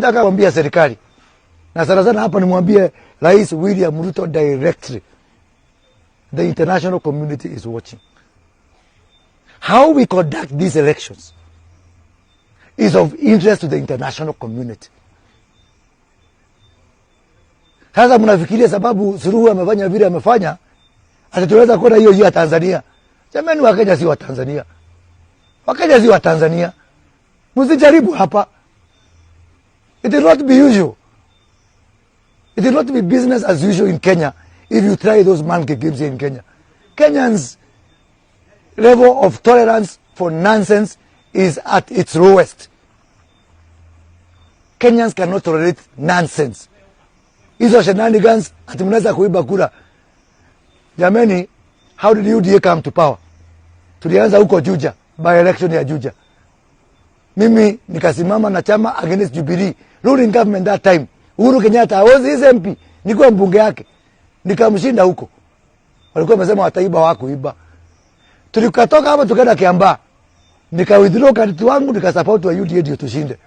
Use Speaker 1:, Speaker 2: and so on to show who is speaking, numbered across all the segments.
Speaker 1: nataka kuambia serikali, na sana hapa nimwambie Rais William Ruto directly, the international community is watching. How we conduct these elections is of interest to the international community. Sasa mnafikiria sababu Suluhu amefanya vile amefanya, atatuweza kwenda hiyo ya Tanzania? Jamani, Wakenya si wa Tanzania. Wakenya si wa Tanzania. Msijaribu hapa. It will not be usual. It will not be business as usual in Kenya if you try those monkey games here in Kenya. Kenyans' level of tolerance for nonsense is at its lowest. Kenyans cannot tolerate nonsense. Hizo shenanigans ati mnaweza kuiba kura. Jamani, how did UDA come to power? Tulianza huko Juja, by election ya Juja. Mimi nikasimama na chama against Jubilee, ruling government that time. Uhuru Kenyatta was his MP. Nilikuwa mbunge yake. Nikamshinda huko. Walikuwa wamesema wataiba hawakuiba. Tulikatoka hapa tukaenda Kiambaa. Nika-withdraw kadi wangu, nika-support wa UDA ndio tushinde.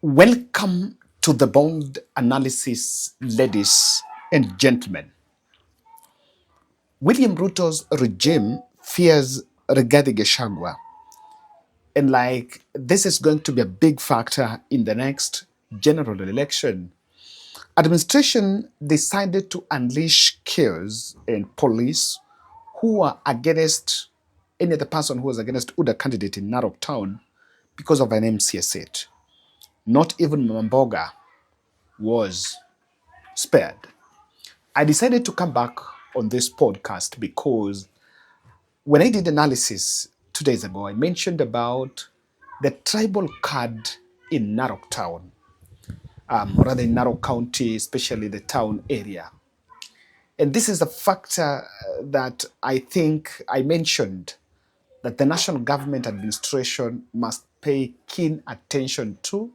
Speaker 2: Welcome to the bold analysis, ladies and gentlemen. William Ruto's regime fears Rigathi Gachagua. And like this is going to be a big factor in the next general election. Administration decided to unleash chaos in police who are against any other person who was against Odour candidate in Narok town because of an MCA seat. Not even Mamboga was spared. I decided to come back on this podcast because when I did analysis 2 days ago, I mentioned about the tribal card in Narok town, rather in Narok County, especially the town area. And this is a factor that I think I mentioned that the national government administration must pay keen attention to,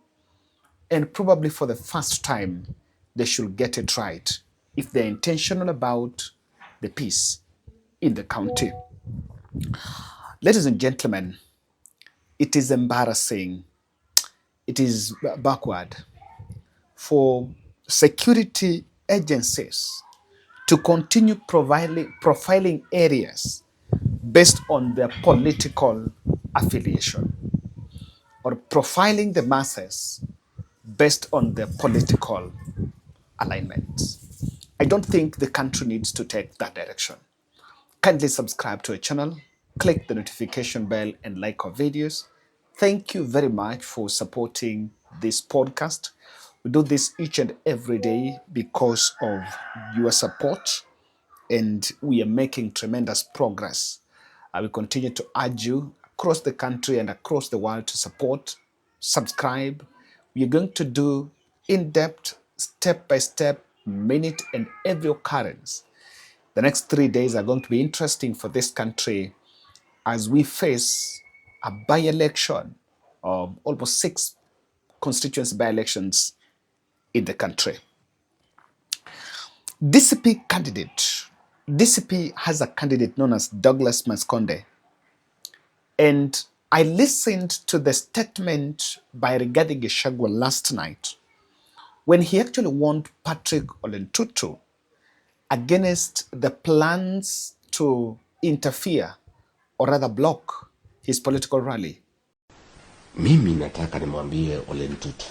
Speaker 2: and probably for the first time, they should get it right if they're intentional about the peace in the county. Ladies and gentlemen, it is embarrassing, it is backward for security agencies to continue profiling areas based on their political affiliation, or profiling the masses based on their political alignments. I don't think the country needs to take that direction. Kindly subscribe to our channel, click the notification bell, and like our videos. Thank you very much for supporting this podcast. We do this each and every day because of your support, and we are making tremendous progress. I will continue to urge you across the country and across the world to support, subscribe. We are going to do in-depth, step-by-step, minute and every occurrence. The next 3 days are going to be interesting for this country as we face a by-election of almost 6 constituency by-elections in the country. DCP candidate. DCP has a candidate known as Douglas Maskonde. And I listened to the statement by Rigathi Gachagua last night when he actually warned Patrick Olentutu against the plans to interfere or rather block his political rally.
Speaker 3: Mimi nataka nimwambie Olentutu,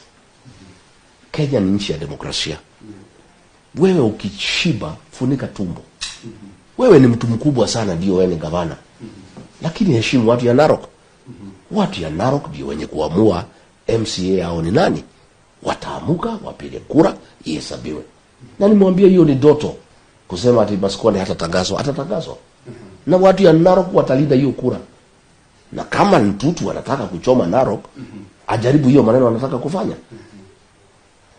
Speaker 3: Kenya ni nchi ya demokrasia. Wewe ukishiba funika tumbo. Wewe ni mtu mkubwa sana, ndio wewe ni gavana. Lakini heshimu watu ya Narok. Watu ya Narok ndio wenye kuamua MCA au ni nani. Wataamuka, wapige kura, ihesabiwe. Na nimwambie hiyo ni doto. Kusema ati Maskonde atatangazwa. Na watu ya Narok watalinda hiyo kura. Na kama Ntutu anataka kuchoma Narok, ajaribu hiyo maneno anataka kufanya.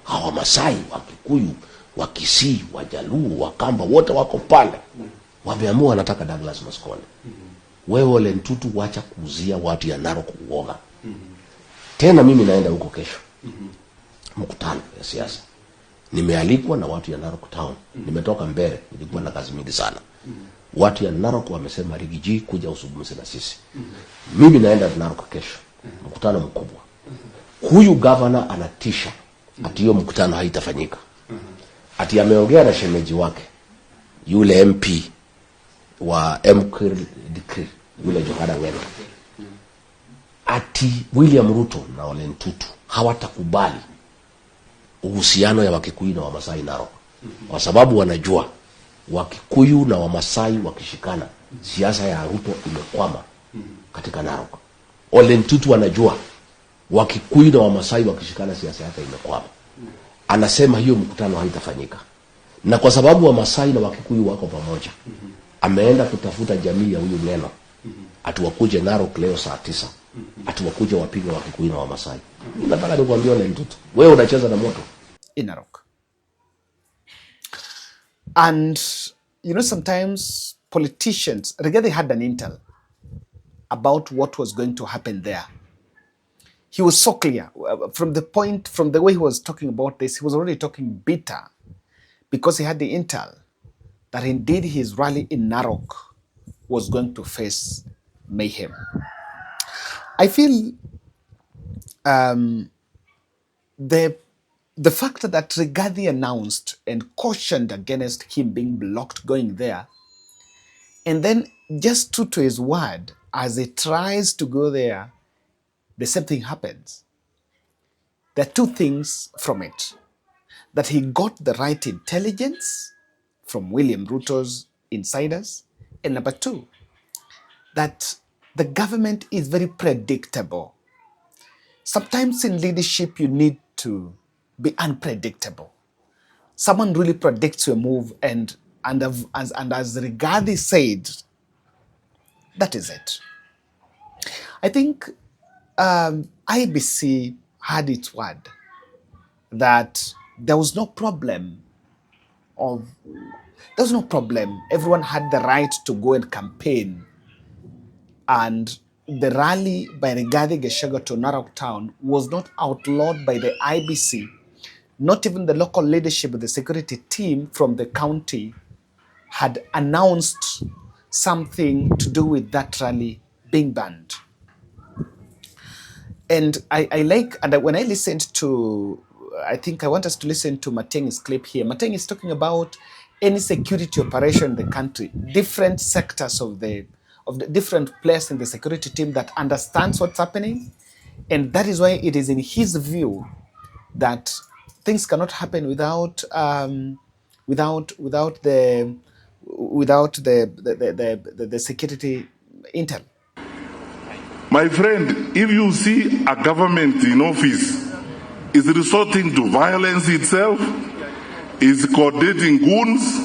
Speaker 3: Hawa Masai, Wakikuyu, Wakisii, Wajaluo, Wakamba, wote wako pale. Wameamua wanataka Douglas Maskonde. Wewe Olentutu wacha kuuzia watu ya Narok uoga. Tena mimi naenda huko kesho. Mkutano ya siasa. Nimealikwa na watu ya Narok town. Nimetoka mbele, nilikuwa na kazi mingi sana. Watu ya Narok wamesema Rigiji kuja usungumze na sisi. Mimi naenda Narok kesho. Mkutano mkubwa. Huyu governor anatisha ati hiyo mkutano haitafanyika. Ati ameongea na shemeji wake yule MP wa Decree yule Johana Ngeno. Ati William Ruto na Ole Ntutu hawatakubali uhusiano ya Wakikuyu na Wamasai Narok, kwa sababu wanajua Wakikuyu na Wamasai wakishikana, siasa ya Ruto imekwama katika Narok. Ole Ntutu wanajua Wakikuyu na Wamasai wakishikana, siasa yake imekwama. Anasema hiyo mkutano haitafanyika. Na kwa sababu Wamasai na Wakikuyu wako pamoja, ameenda kutafuta jamii ya huyu Ngeno, atuwakuje Narok leo saa 9, atuwakuje wapige Wakikuyu na Wamasai. Nataka nikwambie Ole Ntutu, wewe unacheza na moto
Speaker 2: in Narok. And you know, sometimes politicians, Rigathi had an intel about what was going to happen there. He was so clear from the way he was talking about this. He was already talking bitter because he had the intel that indeed his rally in Narok was going to face mayhem. I feel the fact that Rigathi announced and cautioned against him being blocked going there, and then just true to his word, as he tries to go there, the same thing happens. There are two things from it: that he got the right intelligence from William Ruto's insiders, and number two, that the government is very predictable. Sometimes in leadership, you need to be unpredictable. Someone really predicts your move, and as Rigathi said, that is it. I think IBC had its word that there was no problem. Everyone had the right to go and campaign, and the rally by Rigathi Gachagua to Narok town was not outlawed by the IBC. Not even the local leadership of the security team from the county had announced something to do with that rally being banned. And when I listened to, I think I want us to listen to Mateng's clip here. Mateng is talking about any security operation in the country, different sectors of the different players in the security team that understands what's happening. And that is why it is in his view that things cannot happen without the security intel.
Speaker 4: My friend, if you see a government in office is resorting to violence itself, is coordinating goons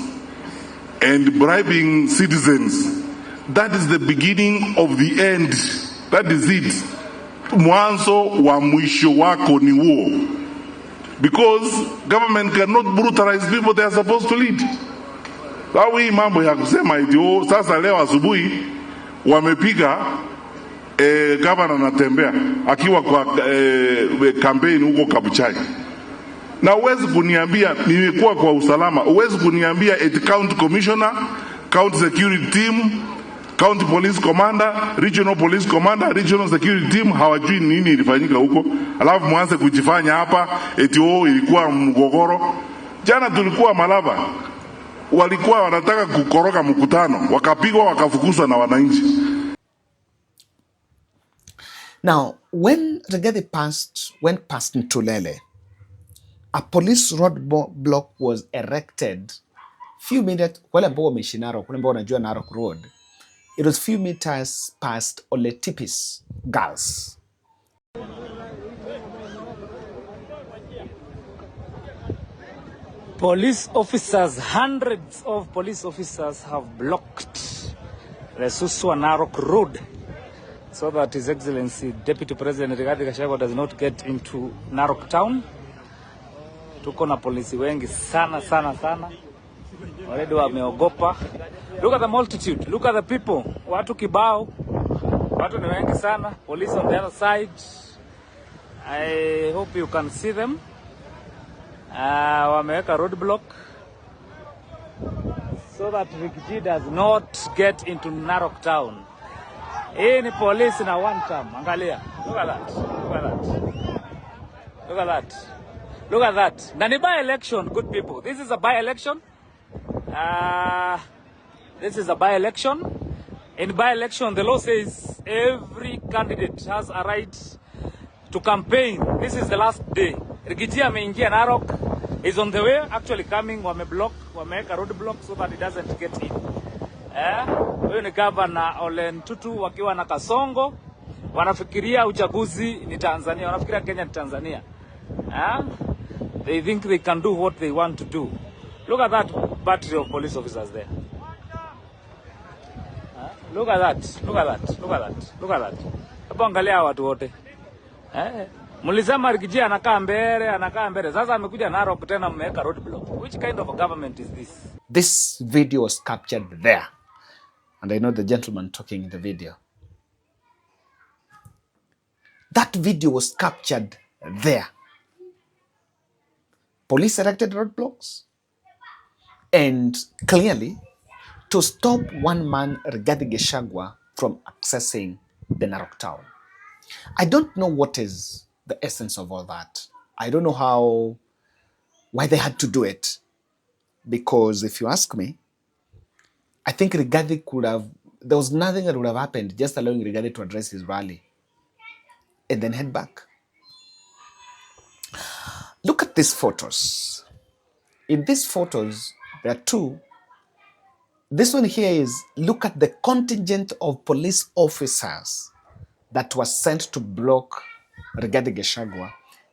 Speaker 4: and bribing citizens, that is the beginning of the end. That is it. Mwanzo wa mwisho wako ni war. Because government cannot brutalize people they are supposed to lead. Sawa, hii mambo ya kusema eti sasa leo asubuhi wamepiga governor anatembea akiwa kwa campaign huko Kabuchai. Na uwezi kuniambia nimekuwa kwa usalama, uwezi kuniambia eti county commissioner, county security team, county police commander, regional police commander, regional security team hawajui nini ilifanyika huko, alafu mwanze kujifanya hapa eti ilikuwa mgogoro. Jana tulikuwa Malaba, walikuwa wanataka kukoroga mkutano, wakapigwa wakafukuzwa na wananchi.
Speaker 2: Now, when Rigathi went past Ntulele, a police roadblock was erected few meters, wale ambao wameishi Narok, wale ambao wanajua Narok Road. It was few meters past Oletipis Girls.
Speaker 5: Police officers, hundreds of police officers have blocked the Suswa Narok Road so that His Excellency Deputy President Rigathi Gachagua does not get into Narok town. Tuko na polisi wengi sana. Already wameogopa. Look at the multitude, look at the people. Watu kibao. Watu ni wengi sana. Police on the other side. I hope you can see them. Wameweka roadblock so that Rigathi does not get into Narok town. Hii ni police na one term. Angalia. Look at that. Look at that. Nani by-election, good people. This is a by-election. This is a by-election. In by-election, the law says every candidate has a right to campaign. This is the last day. Rigathi ameingia Narok, is on the way, actually coming, wameweka roadblock so that it doesn't get in. Huyo ni Governor Ole Tutu wakiwa na Kasongo, wanafikiria uchaguzi ni Tanzania, wanafikiria Kenya ni Tanzania. They think they can do what they want to do. Look at that battery of police officers there. Look at that. Look at that. Look at that. Look at that. Hapo angalia watu wote. Mlisema Rigathi anakaa mbele. Sasa amekuja Narok tena mmeweka roadblock. Which kind of a government is this?
Speaker 2: This video was captured there. And I know the gentleman talking in the video. That video was captured there. Police erected roadblocks. And clearly, to stop one man, Rigathi Gachagua, from accessing the Narok town. I don't know what is the essence of all that. I don't know why they had to do it. Because if you ask me, I think Rigathi there was nothing that would have happened just allowing Rigathi to address his rally and then head back. Look at these photos. In these photos, there are two. This one here is, look at the contingent of police officers that was sent to block Rigathi Gachagua.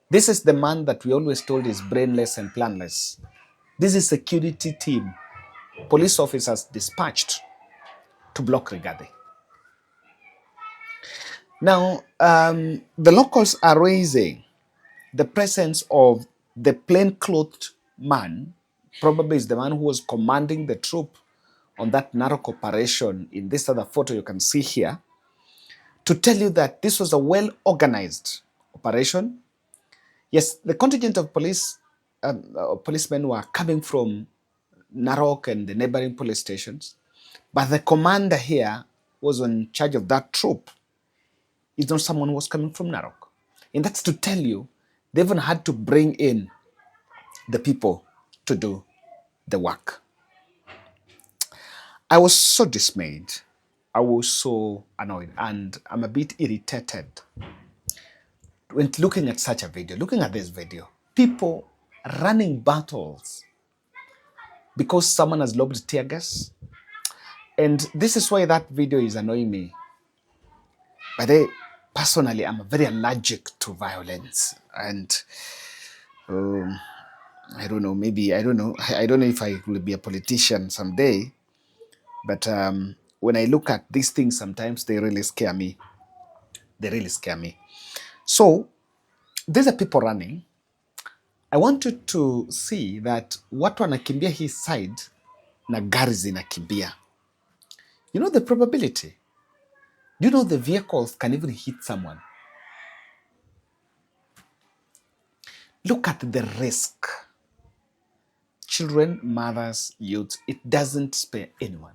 Speaker 2: This is the man that we always told is brainless and planless. This is security team, police officers dispatched to block Rigathi. Now, the locals are raising the presence of the plainclothed man, probably is the man who was commanding the troop on that Narok operation in this other photo you can see here, to tell you that this was a well-organized operation. Yes, the contingent of policemen were coming from Narok and the neighboring police stations, but the commander here was in charge of that troop. It's not someone who was coming from Narok. And that's to tell you, they even had to bring in the people to do the work. I was so dismayed. I was so annoyed, and I'm a bit irritated when looking at such a video, looking at this video. People running battles because someone has lobbed tear gas. And this is why that video is annoying me. But personally, I'm very allergic to violence. And I don't know, maybe, I don't know if I will be a politician someday. But when I look at these things, sometimes they really scare me. They really scare me. So, these are people running. I wanted to see that watu wanakimbia his side na gari zinakimbia. You know the probability? Do you know the vehicles can even hit someone? Look at the risk. Children, mothers, youth, it doesn't spare anyone.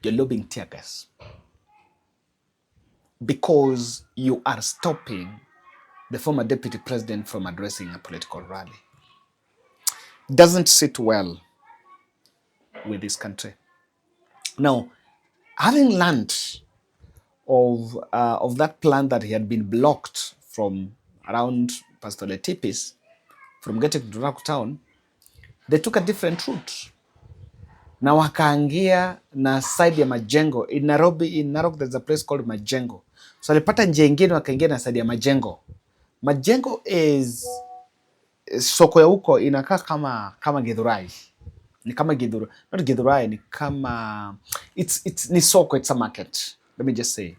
Speaker 2: You're lobbing tear gas because you are stopping the former deputy president from addressing a political rally. Doesn't sit well with this country. Now, having learned of that plan that he had been blocked from around Pastor Letipis from getting to Narok town, they took a different route. Na wakaangia na side ya Majengo. In Narok, there's a place called Majengo. So walipata njia ingine wakaingia na side ya Majengo. Majengo is soko ya huko inakaa kama Githurai. Ni kama Githurai, not Githurai, ni kama ni soko, it's a market. Let me just say.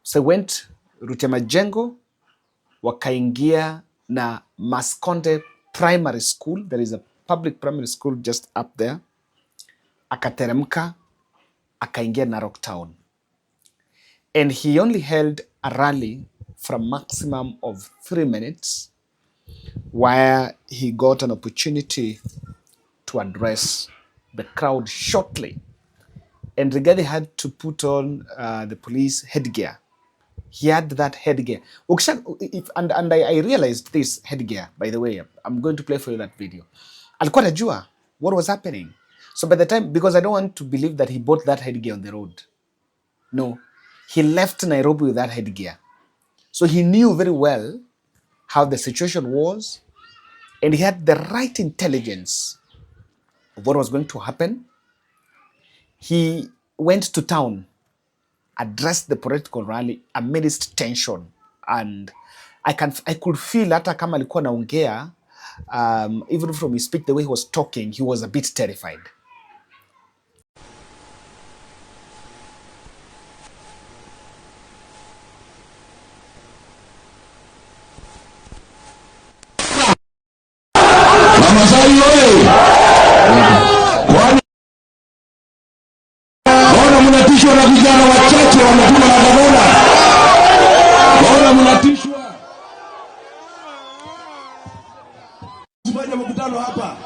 Speaker 2: So went route ya Majengo, wakaingia na Maskonde Primary School. There is a public primary school just up there. Akateremka, akaingia Narok town. And he only held a rally for a maximum of 3 minutes, where he got an opportunity to address the crowd shortly. And Rigathi had to put on the police headgear He had that headgear. And I realized this headgear, by the way. I'm going to play for you that video. Alikuwa anajua what was happening. So by the time, because I don't want to believe that he bought that headgear on the road. No, he left Nairobi with that headgear. So he knew very well how the situation was, and he had the right intelligence of what was going to happen. He went to town, addressed the political rally amidst tension, and I could feel hata kama alikuwa naongea, even from his speech, the way he was talking, he was a bit terrified.
Speaker 3: Mbona mnatishwa na vijana wachache wametuma na bodaboda? Mbona mnatishwa? Tufanye mkutano hapa.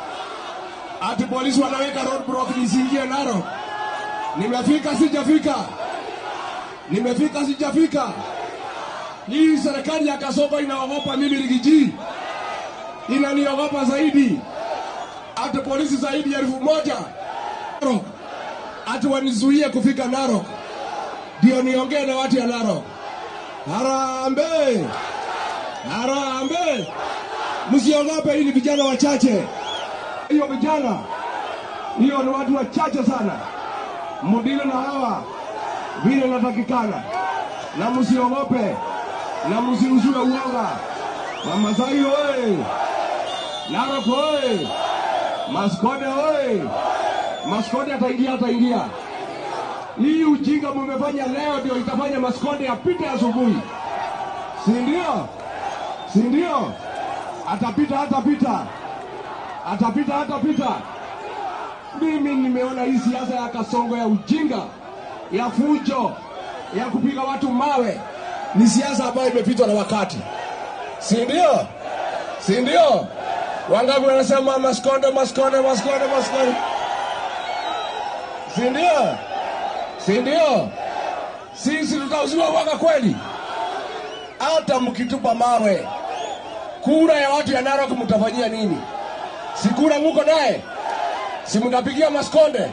Speaker 3: Ati polisi wanaweka roadblock nisiingie Narok. Nimefika sijafika. Nimefika sijafika. Hii serikali ya Kasongo inaogopa mimi Rigathi. Inaniogopa zaidi. Ati polisi zaidi ya 1,000. Narok. Ati wanizuie kufika Narok. Ndio niongee na watu ya Narok. Harambee! Harambee! Msiogope, hii ni vijana wachache. Hiyo vijana, hiyo ni watu wachache sana. Mudile na hawa vile natakikana. Na msiogope, na msiushue uoga. Mamasai oye! Narok oye! Maskode oye! Maskode ataingia. Hii ujinga mumefanya leo ndio itafanya Maskode apite asubuhi. Si ndio? Si ndio? Atapita. Mimi nimeona hii siasa ya Kasongo ya ujinga, ya fujo, ya kupiga watu mawe ni siasa ambayo imepitwa na wakati. Si ndio? Si ndio? Wangapi wanasema Maskode. Si ndio? Sisi tutauziwa waka kweli? Hata mkitupa mawe, kura ya watu ya Narok mtafanyia nini? Si kura muko naye? Si mnapigia Maskode?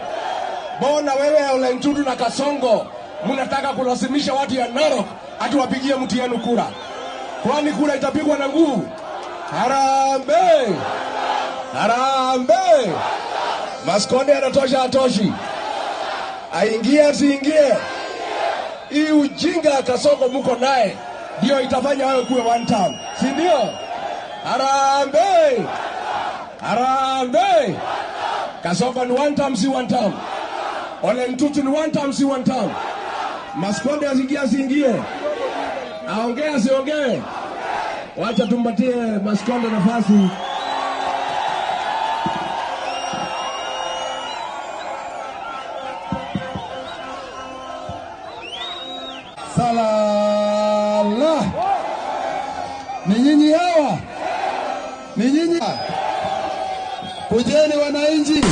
Speaker 3: Bona wewe Ole Ntutu na Kasongo mnataka kulazimisha watu ya Narok ati wapigie mtu yenu kura? Kwani kura itapigwa na nguvu? Harambee! Maskode anatosha atoshi? Aingie asiingie? Hii ujinga Kasongo muko naye ndio itafanya wewe kuwe one term. Si ndio? Harambee! Kasongo ni one term, si one term. Ole Ntutu ni one term, si one term. Maskode asiingie? Aongee asiongee? Wacha tumpatie Maskode nafasi. Salala. Ni nyinyi hawa? Ni nyinyi? Kujeni wananchi.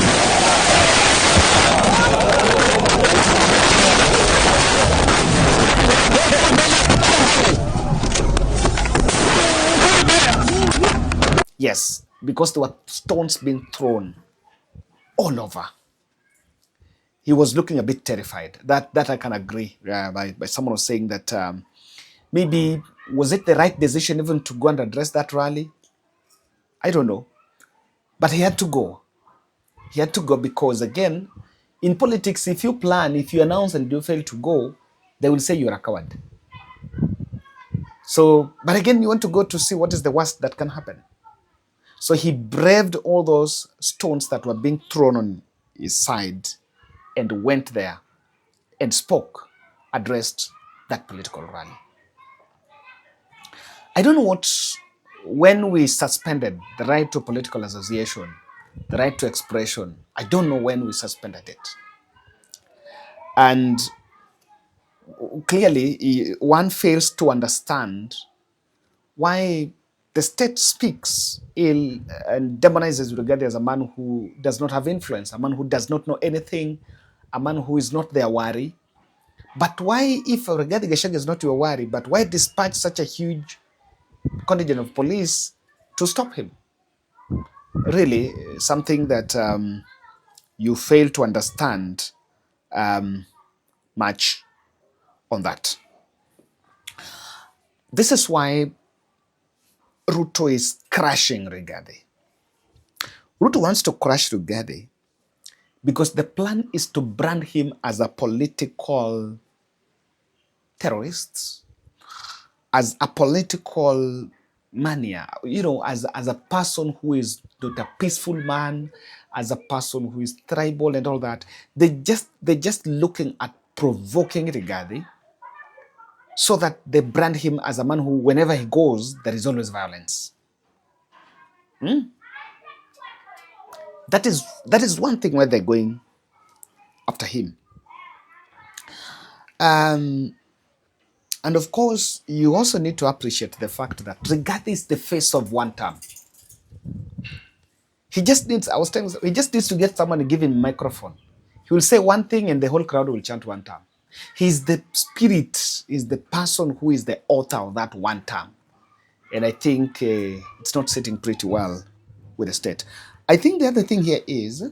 Speaker 2: Yes, because there were stones being thrown all over. He was looking a bit terrified. That I can agree. By someone was saying that maybe was it the right decision even to go and address that rally? I don't know. But he had to go. He had to go because, again, in politics, if you plan, if you announce and you fail to go, they will say you're a coward. So, but again, you want to go to see what is the worst that can happen. So he braved all those stones that were being thrown on his side and went there and spoke, addressed that political rally. I don't know when we suspended the right to political association, the right to expression, I don't know when we suspended it. And clearly, one fails to understand why the state speaks ill and demonizes Rigathi as a man who does not have influence, a man who does not know anything, a man who is not their worry. But why, if Rigathi Gachagua is not your worry, but why dispatch such a huge contingent of police to stop him? Really, something that you fail to understand much on that. This is why Ruto is crushing Rigathi. Ruto wants to crush Rigathi because the plan is to brand him as a political terrorist, as a political mania, as a person who is not a peaceful man, as a person who is tribal and all that. They're just looking at provoking Rigathi so that they brand him as a man who, whenever he goes, there is always violence. That is one thing why they're going after him. And of course, you also need to appreciate the fact that Rigathi is the face of one term. He just needs to get someone to give him a microphone. He will say one thing and the whole crowd will chant one term. He's the spirit, is the person who is the author of that one term. And I think it's not sitting pretty well with the state. I think the other thing here is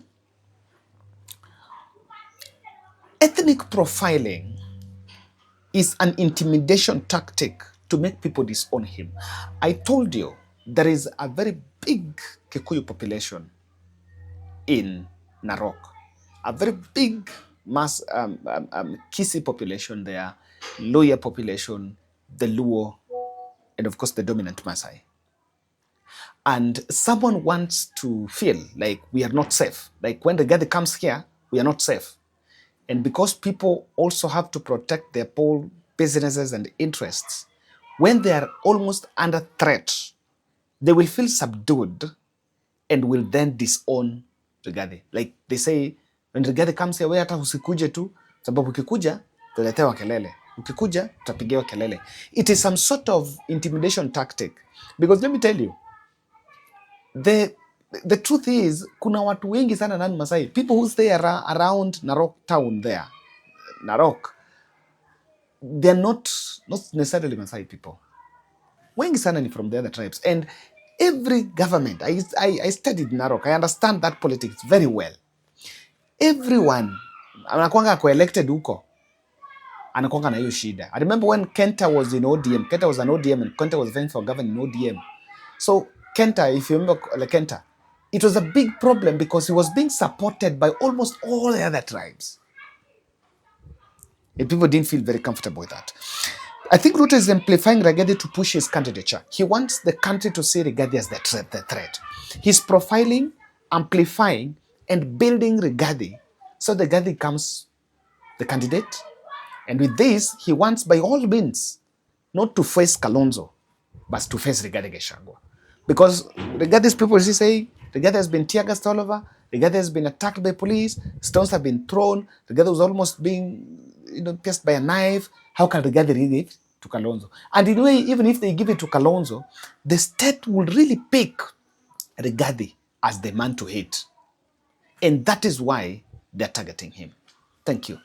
Speaker 2: ethnic profiling is an intimidation tactic to make people disown him. I told you there is a very big Kikuyu population in Narok, a very big mass Kisi population there, Luya population, the Luo, and of course the dominant Maasai. And someone wants to feel like we are not safe. Like when the Rigathi comes here, we are not safe. And because people also have to protect their poor businesses and interests, when they are almost under threat, they will feel subdued and will then disown Rigathi. Like they say, when Rigathi comes here, we hata usikuje tu, sababu ukikuja, tuletewa kelele. Ukikuja, tutapigiwa kelele. It is some sort of intimidation tactic. Because let me tell you, the truth is, kuna watu wengi sana nani Masai, people who stay around Narok town there, Narok, they're not necessarily Masai people. Wengi sana ni from the other tribes. And every government, I studied Narok, I understand that politics very well. Everyone, anakuanga elected huko, anakuanga na hiyo shida. I remember when Kenta was in ODM, Kenta was an ODM and Kenta was vying for governor in ODM. So Kenta, if you remember Kenta, it was a big problem because he was being supported by almost all the other tribes. And people didn't feel very comfortable with that. I think Ruto is amplifying Rigathi to push his candidature. He wants the country to see Rigathi as the threat. He's profiling, amplifying, and building Rigathi so the Rigathi becomes the candidate. And with this, he wants by all means not to face Kalonzo, but to face Rigathi Gachagua. Because Rigathi's people say, Rigathi has been tear gassed all over, Rigathi has been attacked by police, stones have been thrown, Rigathi was almost being pierced by a knife. How can Rigathi give it to Kalonzo? And in a way, even if they give it to Kalonzo, the state will really pick Rigathi as the man to hate. And that is why they're targeting him. Thank you.